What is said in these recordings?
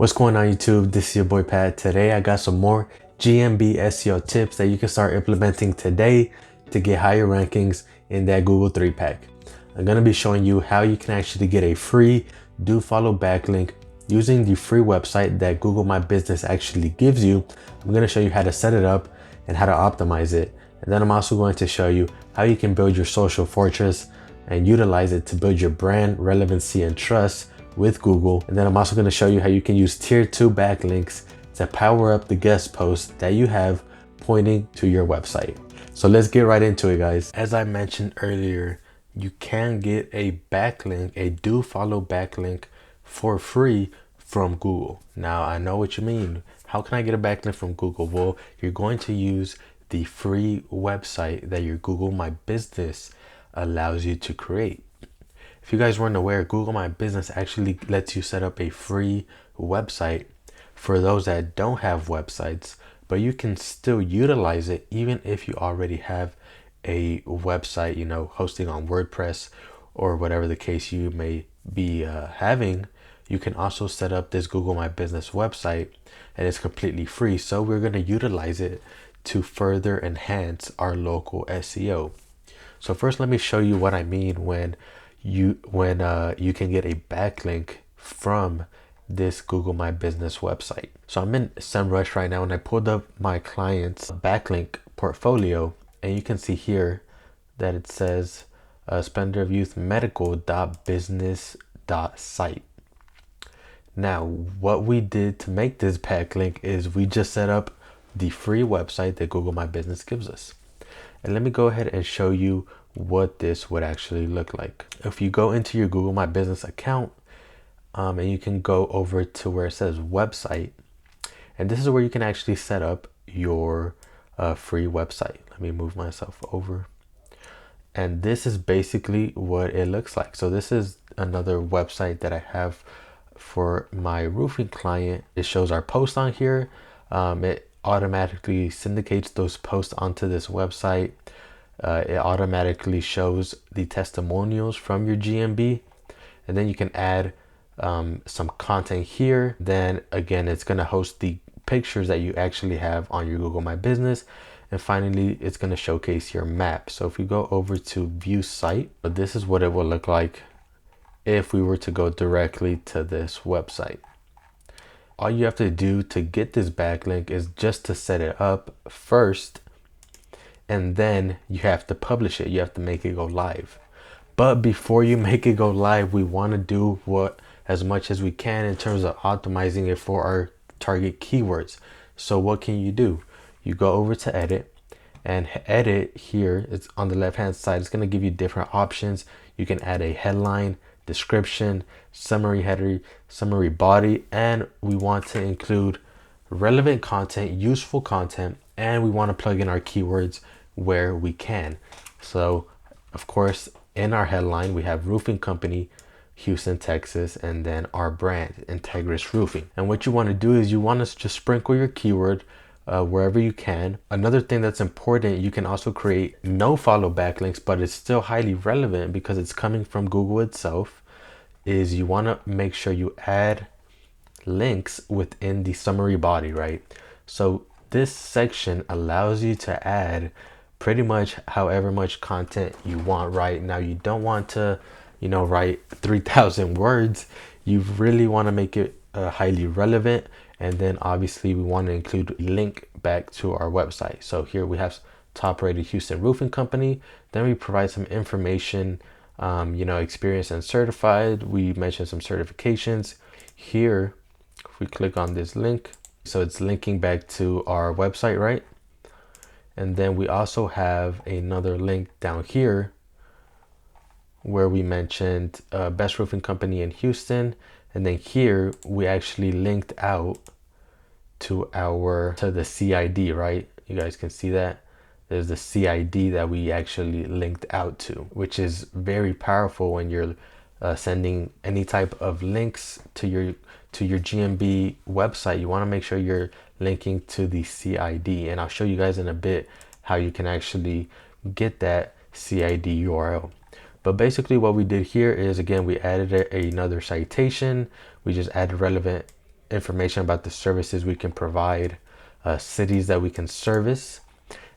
What's going on YouTube? This is your boy Pat. Today I got some more GMB SEO tips that you can start implementing today to get higher rankings in that Google 3-pack. I'm going to be showing you how you can actually get a free do follow backlink using the free website that Google My Business actually gives you. I'm going to show you how to set it up and how to optimize it. And then I'm also going to show you how you can build your social fortress and utilize it to build your brand relevancy and trust with Google. And then I'm also going to show you how you can use tier 2 backlinks to power up the guest posts that you have pointing to your website. So let's get right into it, guys. As I mentioned earlier, you can get a backlink, a do follow backlink for free from Google. Now I know what you mean. How can I get a backlink from Google? Well, you're going to use the free website that your Google My Business allows you to create. If you guys weren't aware, Google My Business actually lets you set up a free website for those that don't have websites, but you can still utilize it even if you already have a website, you know, hosting on WordPress or whatever the case you may be having. You can also set up this Google My Business website and it's completely free. So we're going to utilize it to further enhance our local SEO. So first, let me show you what I mean when you can get a backlink from this Google My Business website. So I'm in SEMrush right now and I pulled up my client's backlink portfolio, and you can see here that it says Splendor of Youth medical.business.site. Now, what we did to make this backlink is we just set up the free website that Google My Business gives us. And let me go ahead and show you what this would actually look like. If you go into your Google My Business account, and you can go over to where it says website, and this is where you can actually set up your free website. Let me move myself over. And this is basically what it looks like. So this is another website that I have for my roofing client. It shows our post on here. It automatically syndicates those posts onto this website. It automatically shows the testimonials from your GMB, and then you can add some content here. Then again, it's going to host the pictures that you actually have on your Google My Business, and finally it's going to showcase your map. So if we go over to view site, this is what it will look like if we were to go directly to this website. All you have to do to get this backlink is just to set it up first, and then you have to publish it. You have to make it go live. But before you make it go live, we want to do as much as we can in terms of optimizing it for our target keywords. So what can you do? You go over to edit, and edit here, it's on the left hand side. It's going to give you different options. You can add a headline, description, summary header, summary body, and we want to include relevant content, useful content, and we want to plug in our keywords where we can. So of course, in our headline we have roofing company, Houston, Texas, and then our brand, Integris Roofing. And what you want to do is you want to just sprinkle your keyword wherever you can. Another thing that's important, you can also create no follow backlinks, but it's still highly relevant because it's coming from Google itself, is you want to make sure you add links within the summary body, right? So this section allows you to add pretty much however much content you want. Right now, you don't want to, you know, write 3,000 words. You really want to make it highly relevant. And then obviously we want to include a link back to our website. So here we have top rated Houston Roofing Company. Then we provide some information, you know, experienced and certified. We mentioned some certifications here. If we click on this link, so it's linking back to our website, right? And then we also have another link down here where we mentioned best roofing company in Houston. And then here we actually linked out to the CID, right? You guys can see that there's the CID that we actually linked out to, which is very powerful when you're sending any type of links to your GMB website. You want to make sure you're linking to the CID, and I'll show you guys in a bit how you can actually get that CID URL. But basically what we did here is, again, we added another citation. We just added relevant information about the services we can provide, cities that we can service.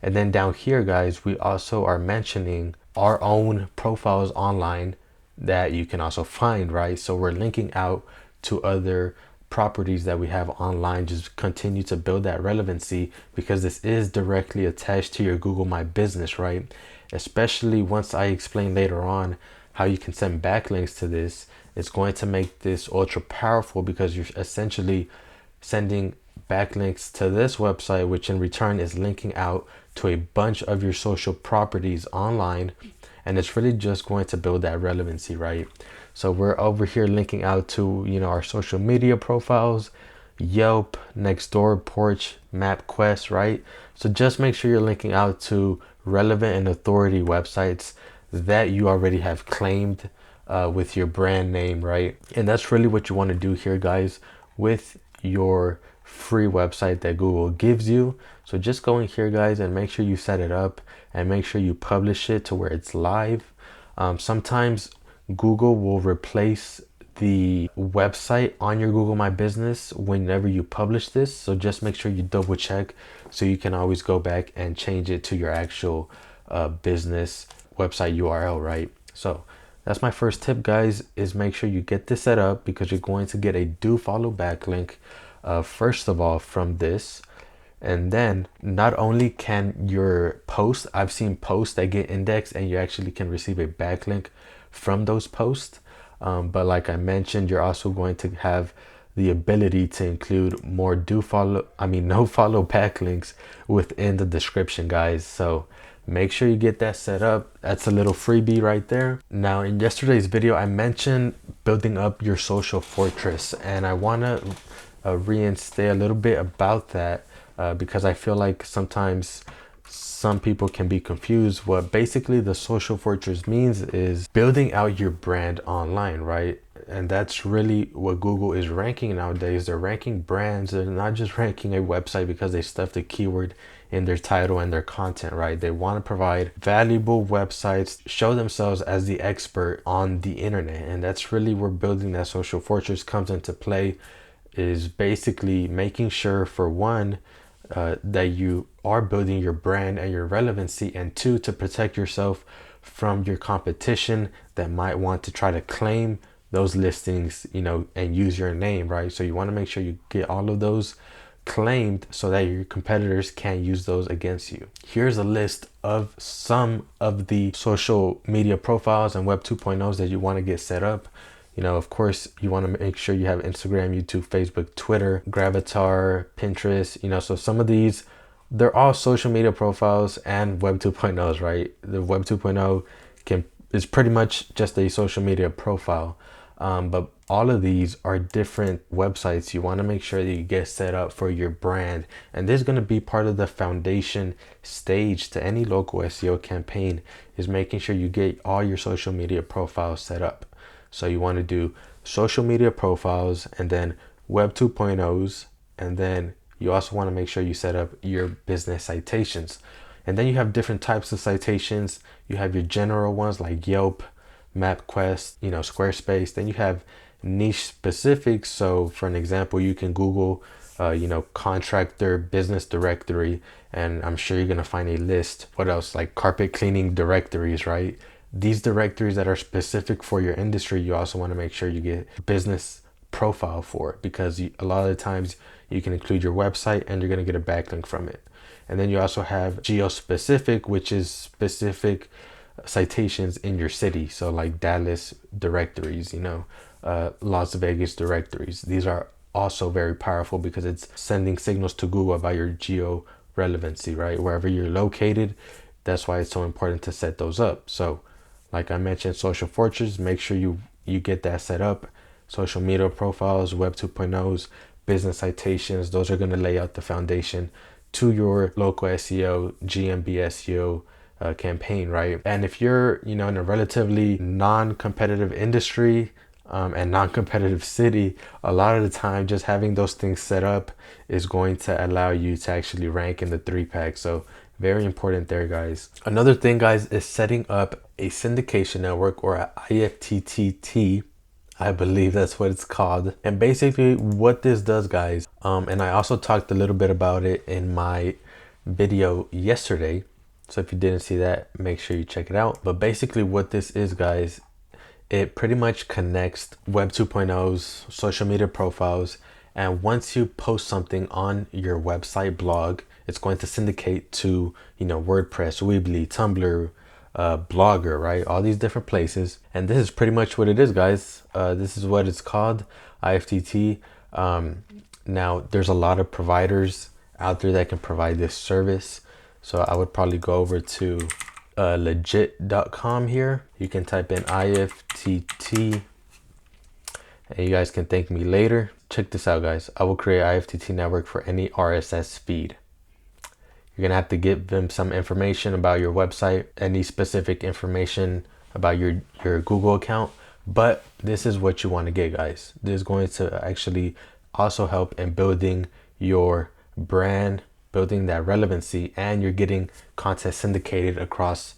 And then down here, guys, we also are mentioning our own profiles online that you can also find, right? So we're linking out to other properties that we have online. Just continue to build that relevancy, because this is directly attached to your Google My Business, right? Especially once I explain later on how you can send backlinks to this, it's going to make this ultra powerful, because you're essentially sending backlinks to this website, which in return is linking out to a bunch of your social properties online. And it's really just going to build that relevancy, right? So we're over here linking out to, you know, our social media profiles, Yelp, Nextdoor, Porch, MapQuest, right? So just make sure you're linking out to relevant and authority websites that you already have claimed with your brand name, right? And that's really what you want to do here, guys, with your free website that Google gives you. So just go in here, guys, and make sure you set it up and make sure you publish it to where it's live. Sometimes Google will replace the website on your Google My Business whenever you publish this. So just make sure you double check, so you can always go back and change it to your actual business website URL, right? So that's my first tip, guys, is make sure you get this set up, because you're going to get a do follow backlink first of all from this. And then not only can your post, I've seen posts that get indexed and you actually can receive a backlink from those posts, but like I mentioned, you're also going to have the ability to include more no follow backlinks within the description, guys. So make sure you get that set up. That's a little freebie right there. Now, in yesterday's video, I mentioned building up your social fortress, and I want to reinstate a little bit about that, because I feel like sometimes some people can be confused. What basically the social fortress means is building out your brand online, right? And that's really what Google is ranking nowadays. They're ranking brands. They're not just ranking a website because they stuffed a keyword in their title and their content, right? They want to provide valuable websites, show themselves as the expert on the internet. And that's really where building that social fortress comes into play, is basically making sure, for one, that you are building your brand and your relevancy, and two, to protect yourself from your competition that might want to try to claim those listings, you know, and use your name, right? So you want to make sure you get all of those claimed so that your competitors can't use those against you. Here's a list of some of the social media profiles and Web 2.0s that you want to get set up. You know, of course, you want to make sure you have Instagram, YouTube, Facebook, Twitter, Gravatar, Pinterest, you know, so some of these, they're all social media profiles and Web 2.0s, right? The Web 2.0 is pretty much just a social media profile. But all of these are different websites. You want to make sure that you get set up for your brand. And this is going to be part of the foundation stage to any local SEO campaign, is making sure you get all your social media profiles set up. So you want to do social media profiles, and then Web 2.0s, and then you also want to make sure you set up your business citations. And then you have different types of citations. You have your general ones like Yelp, MapQuest, you know, Squarespace. Then you have niche specifics. So for an example, you can Google, you know, contractor business directory, and I'm sure you're going to find a list. What else? Like carpet cleaning directories, right? These directories that are specific for your industry, you also want to make sure you get a business profile for it, because a lot of the times you can include your website and you're going to get a backlink from it. And then you also have geo-specific, which is specific citations in your city. So like Dallas directories, you know, Las Vegas directories. These are also very powerful because it's sending signals to Google about your geo relevancy, right? Wherever you're located. That's why it's so important to set those up. So like I mentioned, social fortress, make sure you get that set up. Social media profiles, Web 2.0s, business citations, those are going to lay out the foundation to your local SEO, GMB SEO campaign, right? And if you're, you know, in a relatively non-competitive industry and non-competitive city, a lot of the time just having those things set up is going to allow you to actually rank in the 3-pack. So very important there, guys. Another thing, guys, is setting up a syndication network, or a IFTTT. I believe that's what it's called. And basically what this does, guys, and I also talked a little bit about it in my video yesterday. So if you didn't see that, make sure you check it out. But basically what this is, guys, it pretty much connects Web 2.0's social media profiles. And once you post something on your website blog, it's going to syndicate to, WordPress, Weebly, Tumblr, Blogger, right? All these different places. And this is pretty much what it is, guys. This is what it's called, IFTT. Now, there's a lot of providers out there that can provide this service. So I would probably go over to legit.com here. You can type in IFTT and you guys can thank me later. Check this out, guys. I will create IFTT network for any RSS feed. You're gonna have to give them some information about your website, any specific information about your Google account. But this is what you want to get, guys. This is going to actually also help in building your brand, building that relevancy, and you're getting content syndicated across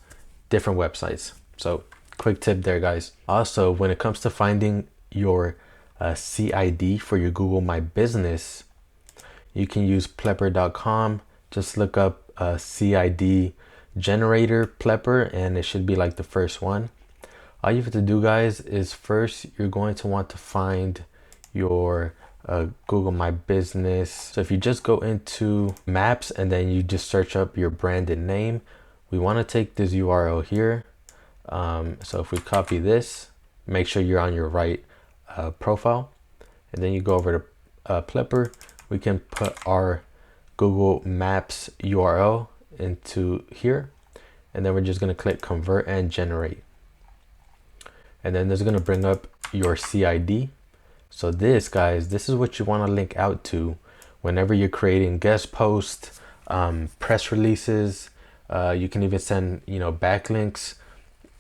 different websites. So quick tip there, guys. Also, when it comes to finding your CID for your Google My Business, you can use plepper.com. Just look up CID generator Plepper and it should be like the first one. All you have to do, guys, is first you're going to want to find your Google My Business. So if you just go into maps and then you just search up your branded name, we want to take this URL here. So if we copy this, make sure you're on your right profile, and then you go over to Plepper. We can put our Google Maps URL into here, and then we're just going to click convert and generate, and then this is going to bring up your CID. So this, guys, this is what you want to link out to whenever you're creating guest posts, press releases. You can even send backlinks,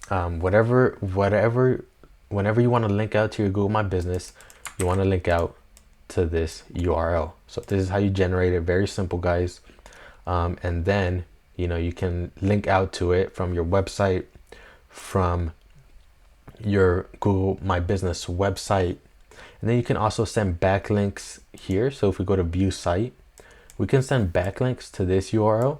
whenever you want to link out to your Google My Business, you want to link out to this URL. So this is how you generate it. Very simple, guys. And then you can link out to it from your website, from your Google My Business website, and then you can also send backlinks here. So if we go to view site, we can send backlinks to this URL,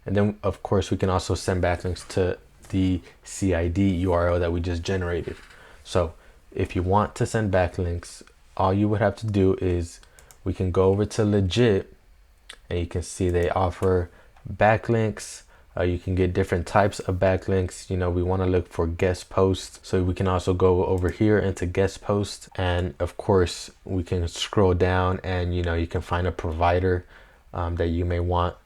and then of course we can also send backlinks to the CID URL that we just generated. So if you want to send backlinks, all you would have to do is we can go over to Legit, and you can see they offer backlinks. You can get different types of backlinks. We want to look for guest posts, so we can also go over here into guest posts, and of course we can scroll down and you can find a provider that you may want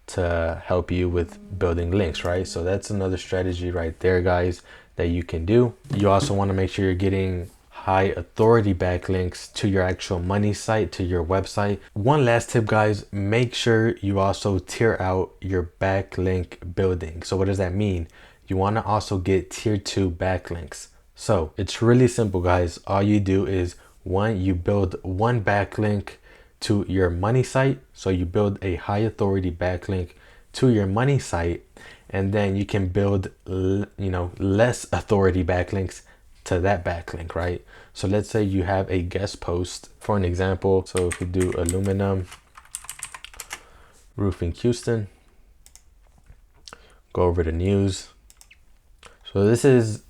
to help you with building links, right? So that's another strategy right there, guys, that you can do. You also want to make sure you're getting high authority backlinks to your actual money site, to your website. One last tip, guys, make sure you also tier out your backlink building. So what does that mean? You want to also get tier 2 backlinks. So it's really simple, guys. All you do is you build one backlink to your money site. So you build a high authority backlink to your money site, and then you can build less authority backlinks to that backlink, right? So let's say you have a guest post, for an example. So if we do aluminum roofing Houston, go over to news. So this is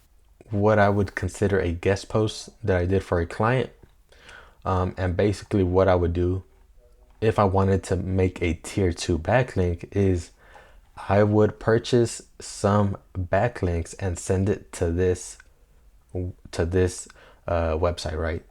what I would consider a guest post that I did for a client. And basically what I would do if I wanted to make a tier 2 backlink is I would purchase some backlinks and send it to this website, right?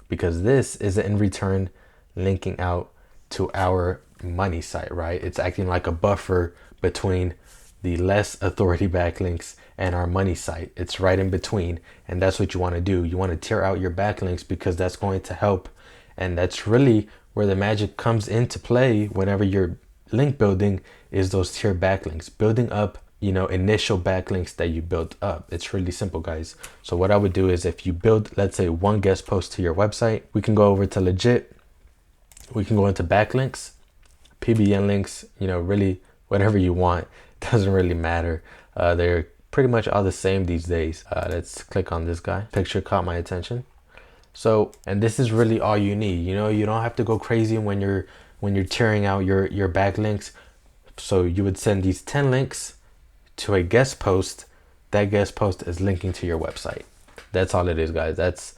Because this is in return linking out to our money site, right? It's acting like a buffer between the less authority backlinks and our money site. It's right in between, and that's what you want to do. You want to tier out your backlinks because that's going to help, and that's really where the magic comes into play whenever you're link building, is those tier backlinks, building up initial backlinks that you built up. It's really simple, guys. So what I would do is if you build, let's say, one guest post to your website, we can go over to Legit, we can go into backlinks, PBN links, really whatever you want. It doesn't really matter. They're pretty much all the same these days. Let's click on this guy. Picture caught my attention. So, and this is really all you need. You know, you don't have to go crazy when you're tearing out your backlinks. So you would send these 10 links to a guest post. That guest post is linking to your website. That's all it is, guys. That's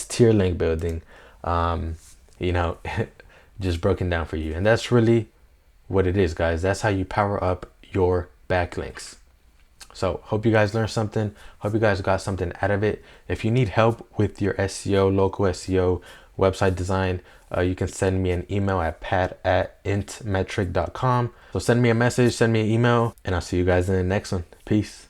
tier link building. You know, just broken down for you. And that's really what it is, guys. That's how you power up your backlinks. So hope you guys learned something. Hope you guys got something out of it. If you need help with your SEO, local SEO, website design, you can send me an email at pat@intmetric.com. So send me a message, send me an email, and I'll see you guys in the next one. Peace.